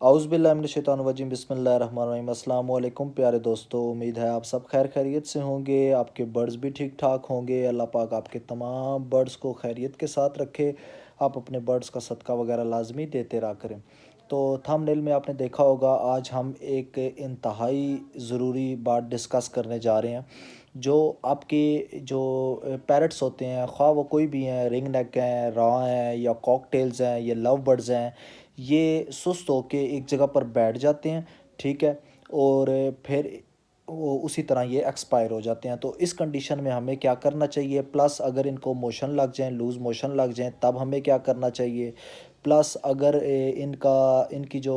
औज़ुबिल्लाहिमिनश्शैतानिर्रजीम बिस्मिल्लाहिर्रहमानिर्रहीम अस्सलाम वालेकुम प्यारे दोस्तों। उम्मीद है आप सब खैर खैरियत से होंगे, आपके बर्ड्स भी ठीक ठाक होंगे। अल्लाह पाक आपके तमाम बर्ड्स को खैरियत के साथ रखे। आप अपने बर्ड्स का सदका वगैरह लाजमी देते रहा करें। तो थंबनेल में आपने देखा होगा, आज हम एक इंतहाई ज़रूरी बात डिस्कस करने जा रहे हैं। जो आपके जो पैरट्स होते हैं, ख़्वाह वो कोई भी हैं, रिंग नेक हैं, रॉ हैं या कॉकटेल्स हैं, ये लव बर्ड्स हैं, ये सुस्त होके एक जगह पर बैठ जाते हैं। ठीक है। और फिर वो उसी तरह ये एक्सपायर हो जाते हैं। तो इस कंडीशन में हमें क्या करना चाहिए, प्लस अगर इनको मोशन लग जाए, लूज़ मोशन लग जाए, तब हमें क्या करना चाहिए। प्लस अगर इनकी जो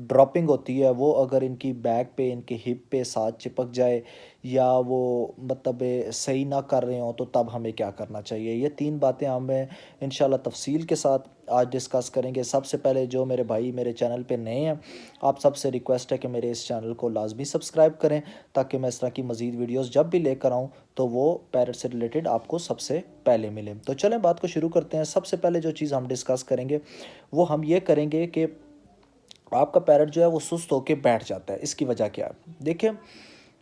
ड्रॉपिंग होती है वो अगर इनकी बैक पे, इनके हिप पे साथ चिपक जाए, या वो मतलब सही ना कर रहे हों, तो तब हमें क्या करना चाहिए। ये तीन बातें हमें इंशाल्लाह तफसील के साथ आज डिस्कस करेंगे। सबसे पहले जो मेरे भाई मेरे चैनल पे नए हैं, आप सबसे रिक्वेस्ट है कि मेरे इस चैनल को लाजमी सब्सक्राइब करें, ताकि मैं इस तरह की मज़ीद वीडियोस जब भी लेकर आऊँ तो वो पैरट से रिलेटेड आपको सबसे पहले मिले। तो चलें बात को शुरू करते हैं। सबसे पहले जो चीज़ हम डिस्कस करेंगे वो हम ये करेंगे कि आपका पैरट जो है वो सुस्त होकर बैठ जाता है। इसकी वजह क्या है, देखिए,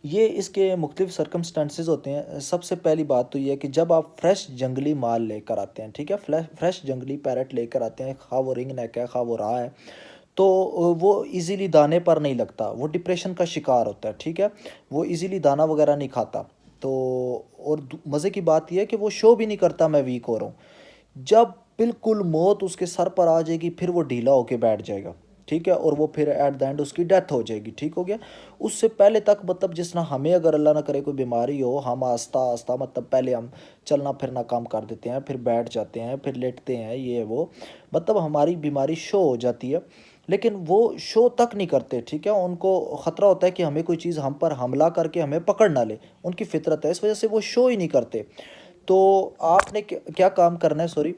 ये इसके मुख्तलिफ सर्कमस्टांसेस होते हैं। सबसे पहली बात तो ये है कि जब आप फ्रेश जंगली माल लेकर आते हैं, ठीक है, फ्रेश जंगली पैरट लेकर आते हैं, खा वो रिंग नेक है, खा वो रहा है, तो वो इजीली दाने पर नहीं लगता, वो डिप्रेशन का शिकार होता है। ठीक है, वो इजीली दाना वगैरह नहीं खाता। तो और मज़े की बात यह है कि वो शो भी नहीं करता मैं वीक हो रहा हूँ। जब बिल्कुल मौत उसके सर पर आ जाएगी, फिर वो ढीला होके बैठ जाएगा। ठीक है, और वो फिर एट द एंड उसकी डेथ हो जाएगी। ठीक हो गया। उससे पहले तक मतलब जिस तरह हमें अगर अल्लाह ना करे कोई बीमारी हो, हम आस्ता आस्ता मतलब पहले हम चलना फिरना काम कर देते हैं, फिर बैठ जाते हैं, फिर लेटते हैं, ये वो मतलब हमारी बीमारी शो हो जाती है। लेकिन वो शो तक नहीं करते। ठीक है, उनको ख़तरा होता है कि हमें कोई चीज़ हम पर हमला करके हमें पकड़ ना ले, उनकी फितरत है, इस वजह से वो शो ही नहीं करते। तो आपने क्या काम करना है, सॉरी,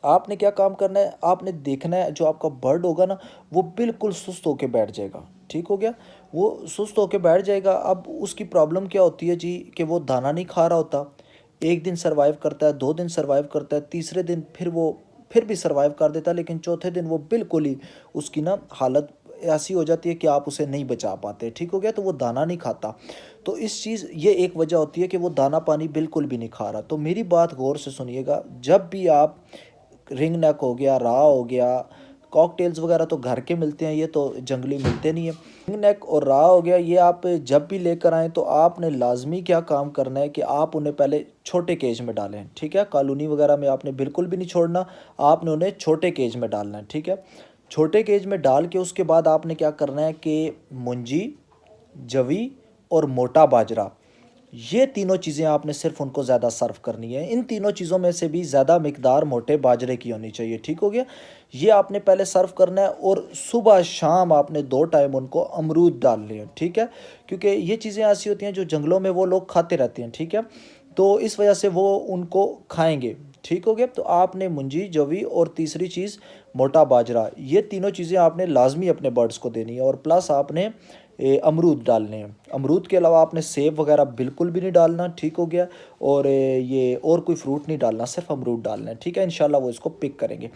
आपने क्या काम करना है, आपने देखना है जो आपका बर्ड होगा ना, वो बिल्कुल सुस्त होके बैठ जाएगा। ठीक हो गया, वो सुस्त होके बैठ जाएगा। अब उसकी प्रॉब्लम क्या होती है जी, कि वो दाना नहीं खा रहा होता। एक दिन सरवाइव करता है, 2 दिन सरवाइव करता है, तीसरे दिन फिर वो फिर भी सरवाइव कर देता है, लेकिन चौथे दिन वो बिल्कुल ही उसकी ना हालत ऐसी हो जाती है कि आप उसे नहीं बचा पाते। ठीक हो गया, तो वो दाना नहीं खाता। तो इस चीज़ ये एक वजह होती है कि वो दाना पानी बिल्कुल भी नहीं खा रहा। तो मेरी बात गौर से सुनिएगा, जब भी आप रिंग नेक हो गया, रा हो गया, कॉकटेल्स वगैरह तो घर के मिलते हैं, ये तो जंगली मिलते नहीं है। रिंग नेक और रा हो गया, ये आप जब भी लेकर आएँ तो आपने लाजमी क्या काम करना है कि आप उन्हें पहले छोटे केज में डालें। ठीक है, कॉलोनी वगैरह में आपने बिल्कुल भी नहीं छोड़ना, आपने उन्हें छोटे केज में डालना है। ठीक है, छोटे केज में डाल के उसके बाद आपने क्या करना है कि मुंजी, जवी और मोटा बाजरा, ये तीनों चीज़ें आपने सिर्फ उनको ज़्यादा सर्व करनी है। इन तीनों चीज़ों में से भी ज़्यादा मिकदार मोटे बाजरे की होनी चाहिए। ठीक हो गया, ये आपने पहले सर्व करना है। और सुबह शाम आपने 2 टाइम उनको अमरूद डालने हैं। ठीक है, क्योंकि ये चीज़ें ऐसी होती हैं जो जंगलों में वो लोग खाते रहते हैं। ठीक है, तो इस वजह से वो उनको खाएंगे। ठीक हो गया, तो आपने मुंजी, जवी और तीसरी चीज़ मोटा बाजरा, ये तीनों चीज़ें आपने लाजमी अपने बर्ड्स को देनी है। और प्लस आपने अमरूद डालने हैं। अमरूद के अलावा आपने सेब वगैरह बिल्कुल भी नहीं डालना। ठीक हो गया, और ये और कोई फ्रूट नहीं डालना, सिर्फ अमरूद डालना है। ठीक है, इंशाल्लाह वो इसको पिक करेंगे।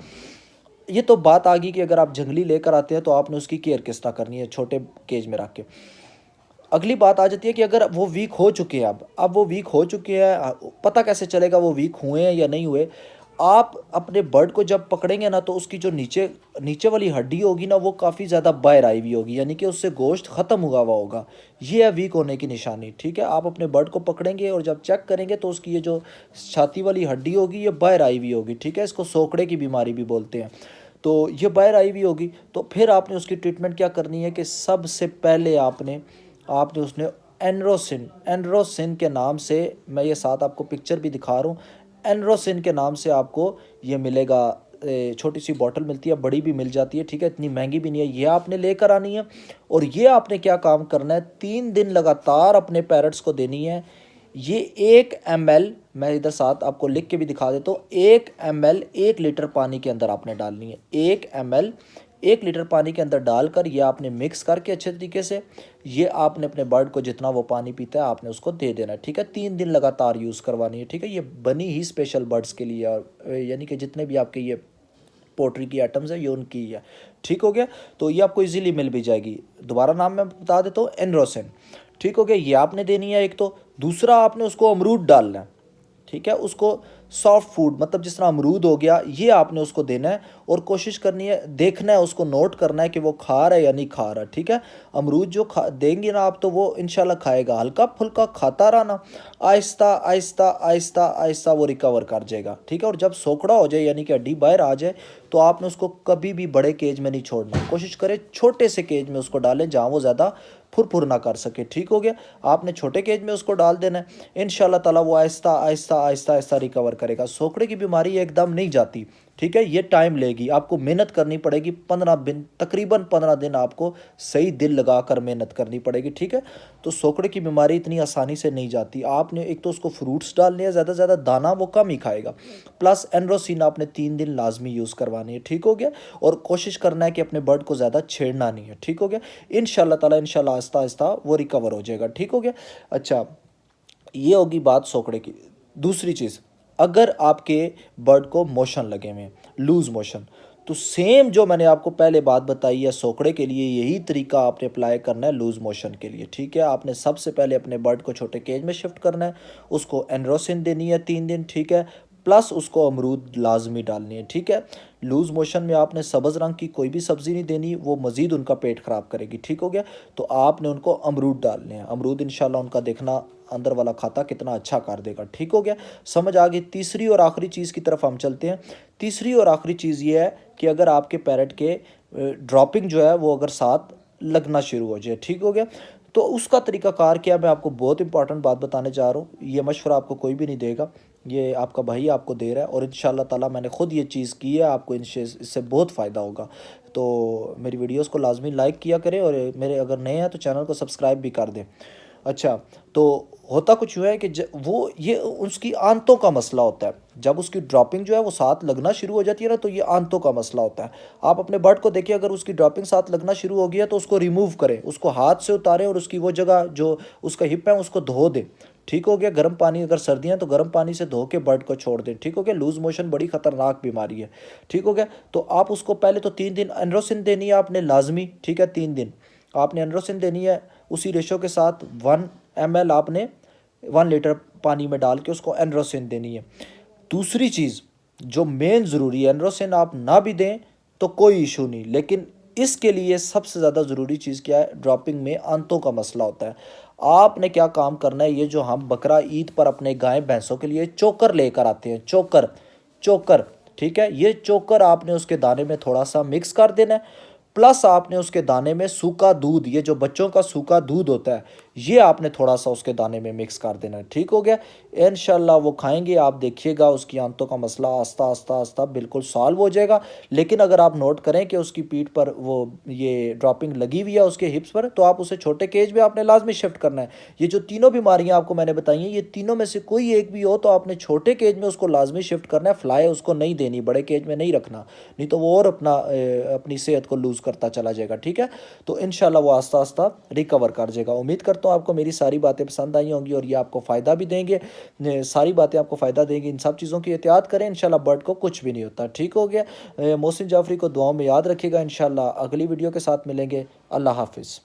ये तो बात आ गई कि अगर आप जंगली लेकर आते हैं तो आपने उसकी केयर किस तरह करनी है, छोटे केज में रख के। अगली बात आ जाती है कि अगर वो वीक हो चुके हैं, अब वो वीक हो चुके हैं, पता कैसे चलेगा वो वीक हुए हैं या नहीं हुए। आप अपने बर्ड को जब पकड़ेंगे ना, तो उसकी जो नीचे नीचे वाली हड्डी होगी ना, वो काफ़ी ज़्यादा बाहर आई हुई होगी, यानी कि उससे गोश्त ख़त्म हुआ हुआ होगा। ये है वीक होने की निशानी। ठीक है, आप अपने बर्ड को पकड़ेंगे और जब चेक करेंगे तो उसकी ये जो छाती वाली हड्डी होगी ये बाहर आई हुई होगी। ठीक है, इसको सोकड़े की बीमारी भी बोलते हैं। तो ये बाहर आई हुई होगी, तो फिर आपने उसकी ट्रीटमेंट क्या करनी है कि सबसे पहले आपने आपने उसने एनरोसिन एनरोसिन के नाम से, मैं ये साथ आपको पिक्चर भी दिखा रहा हूँ, एनरोसिन के नाम से आपको ये मिलेगा। छोटी सी बॉटल मिलती है, बड़ी भी मिल जाती है। ठीक है, इतनी महंगी भी नहीं है। ये आपने लेकर आनी है, और ये आपने क्या काम करना है, 3 दिन लगातार अपने पैरट्स को देनी है। ये 1 ml, मैं इधर साथ आपको लिख के भी दिखा देता हूँ, 1 ml 1 लीटर पानी के अंदर आपने डालनी है। 1 ml 1 लीटर पानी के अंदर डालकर ये आपने मिक्स करके अच्छे तरीके से, ये आपने अपने बर्ड को जितना वो पानी पीता है आपने उसको दे देना है। ठीक है, 3 दिन लगातार यूज़ करवानी है। ठीक है, ये बनी ही स्पेशल बर्ड्स के लिए, और यानी कि जितने भी आपके ये पोल्ट्री की आइटम्स है ये उनकी ही है, ठीक हो गया। तो ये आपको इजीली मिल भी जाएगी। दोबारा नाम मैं बता देता हूँ, एनरोसिन, ठीक हो गया। ये आपने देनी है एक तो। दूसरा आपने उसको अमरूद डालना है, ठीक है, उसको सॉफ्ट फूड मतलब जिस तरह अमरूद हो गया ये आपने उसको देना है और कोशिश करनी है, देखना है, उसको नोट करना है कि वो खा रहा है या नहीं खा रहा, ठीक है। अमरूद जो खा देंगे ना आप तो वो इंशाल्लाह खाएगा, हल्का फुल्का खाता रहा ना, आहिस्ता आहिस्ता आहिस्ता आहिस्ता वो रिकवर कर जाएगा, ठीक है। और जब सोखड़ा हो जाए यानी कि हड्डी बाहर आ जाए तो आपने उसको कभी भी बड़े केज में नहीं छोड़ना, कोशिश करें छोटे से केज में उसको डालें जहाँ वो ज़्यादा फुर ना कर सके, ठीक हो गया। आपने छोटे केज में उसको डाल देना है, इंशाल्लाह ताला वो आहिस्ता आहिस्ता आहिस्ता आहिस्ता रिकवर करेगा। सोखड़े की बीमारी एकदम नहीं जाती, ठीक है, ये टाइम लेगी, आपको मेहनत करनी पड़ेगी। 15 दिन, तकरीबन 15 दिन आपको सही दिल लगाकर मेहनत करनी पड़ेगी, ठीक है। तो सोखड़े की बीमारी इतनी आसानी से नहीं जाती। आपने एक तो उसको फ्रूट्स डालने हैं, ज़्यादा से ज़्यादा दाना वो कम ही खाएगा, प्लस एनरोसिन आपने 3 दिन लाजमी यूज़ करवानी है, ठीक हो गया। और कोशिश करना है कि अपने बर्ड को ज़्यादा छेड़ना नहीं है, ठीक हो गया। इंशाल्लाह ताला इंशाल्लाह आहिस्ता आहिस्ता वो रिकवर हो जाएगा, ठीक हो गया। अच्छा, ये होगी बात सोखड़े की। दूसरी चीज़, अगर आपके बर्ड को मोशन लगे हुए, लूज़ मोशन, तो सेम जो मैंने आपको पहले बात बताई है सोखड़े के लिए, यही तरीका आपने अप्लाई करना है लूज़ मोशन के लिए, ठीक है। आपने सबसे पहले अपने बर्ड को छोटे केज में शिफ्ट करना है, उसको एनरोसिन देनी है 3 दिन, ठीक है, प्लस उसको अमरूद लाजमी डालनी है, ठीक है। लूज़ मोशन में आपने सब्ज़ रंग की कोई भी सब्ज़ी नहीं देनी, वो मज़ीद उनका पेट ख़राब करेगी, ठीक हो गया। तो आपने उनको अमरूद डालने हैं, अमरूद इंशाल्लाह उनका देखना अंदर वाला खाता कितना अच्छा कर देगा, ठीक हो गया। समझ आ गई। तीसरी और आखिरी चीज़ की तरफ हम चलते हैं। तीसरी और आखिरी चीज़ ये है कि अगर आपके पैरट के ड्रॉपिंग जो है वो अगर साथ लगना शुरू हो जाए, ठीक हो गया, तो उसका तरीक़ाकार क्या, मैं आपको बहुत इंपॉर्टेंट बात बताने जा रहा हूँ। ये मशवरा आपको कोई भी नहीं देगा, ये आपका भाई आपको दे रहा है, और इंशाल्लाह ताला मैंने ख़ुद ये चीज़ की है, आपको इससे बहुत फ़ायदा होगा। तो मेरी वीडियोस को लाजमी लाइक किया करें, और मेरे अगर नए हैं तो चैनल को सब्सक्राइब भी कर दें। अच्छा, तो होता कुछ यूँ है कि वो ये उसकी आंतों का मसला होता है। जब उसकी ड्रॉपिंग जो है वो साथ लगना शुरू हो जाती है ना, तो ये आंतों का मसला होता है। आप अपने बर्ड को देखिए, अगर उसकी ड्रॉपिंग साथ लगना शुरू हो गया तो उसको रिमूव करें, उसको हाथ से उतारें और उसकी वो जगह जो उसका हिप है उसको धो दें, ठीक हो गया। गर्म पानी, अगर सर्दियाँ तो गर्म पानी से धो के बर्ड को छोड़ दें, ठीक हो गया। लूज़ मोशन बड़ी ख़तरनाक बीमारी है, ठीक हो गया। तो आप उसको पहले तो 3 दिन एनरोसिन देनी है आपने लाजमी, ठीक है। 3 दिन आपने एनरोसिन देनी है, उसी रेशो के साथ 1 ml आपने 1 लीटर पानी में डाल के उसको एनरोसिन देनी है। दूसरी चीज़ जो मेन ज़रूरी है, एनरोसिन आप ना भी दें तो कोई इशू नहीं, लेकिन इसके लिए सबसे ज़्यादा ज़रूरी चीज़ क्या है, ड्रॉपिंग में आंतों का मसला होता है। आपने क्या काम करना है, ये जो हम बकरा ईद पर अपने गाय भैंसों के लिए चोकर लेकर आते हैं, चोकर चोकर, ठीक है, ये चोकर आपने उसके दाने में थोड़ा सा मिक्स कर देना है, प्लस आपने उसके दाने में सूखा दूध, ये जो बच्चों का सूखा दूध होता है, ये आपने थोड़ा सा उसके दाने में मिक्स कर देना है, ठीक हो गया। इंशाल्लाह वो खाएंगे, आप देखिएगा उसकी आंतों का मसला आस्ता आस्ता आस्ता बिल्कुल सॉल्व हो जाएगा। लेकिन अगर आप नोट करें कि उसकी पीठ पर वो ये ड्रॉपिंग लगी हुई है उसके हिप्स पर, तो आप उसे छोटे केज में आपने लाजमी शिफ्ट करना है। ये जो तीनों बीमारियाँ आपको मैंने बताई हैं, ये तीनों में से कोई एक भी हो तो आपने छोटे केज में उसको लाजमी शिफ्ट करना है। फ्लाई उसको नहीं देनी, बड़े केज में नहीं रखना, नहीं तो वो और अपनी सेहत को लूज़ करता चला जाएगा, ठीक है। तो इंशाल्लाह वो आस्ता आस्ता रिकवर कर जाएगा। उम्मीद करता हूँ आपको मेरी सारी बातें पसंद आई होंगी और ये आपको फ़ायदा भी देंगे, सारी बातें आपको फ़ायदा देंगी। इन सब चीज़ों की एहतियात करें, इंशाल्लाह बर्ड को कुछ भी नहीं होता, ठीक हो गया। मोहसिन जाफरी को दुआओं में याद रखिएगा। इंशाल्लाह अगली वीडियो के साथ मिलेंगे। अल्लाह हाफिज़।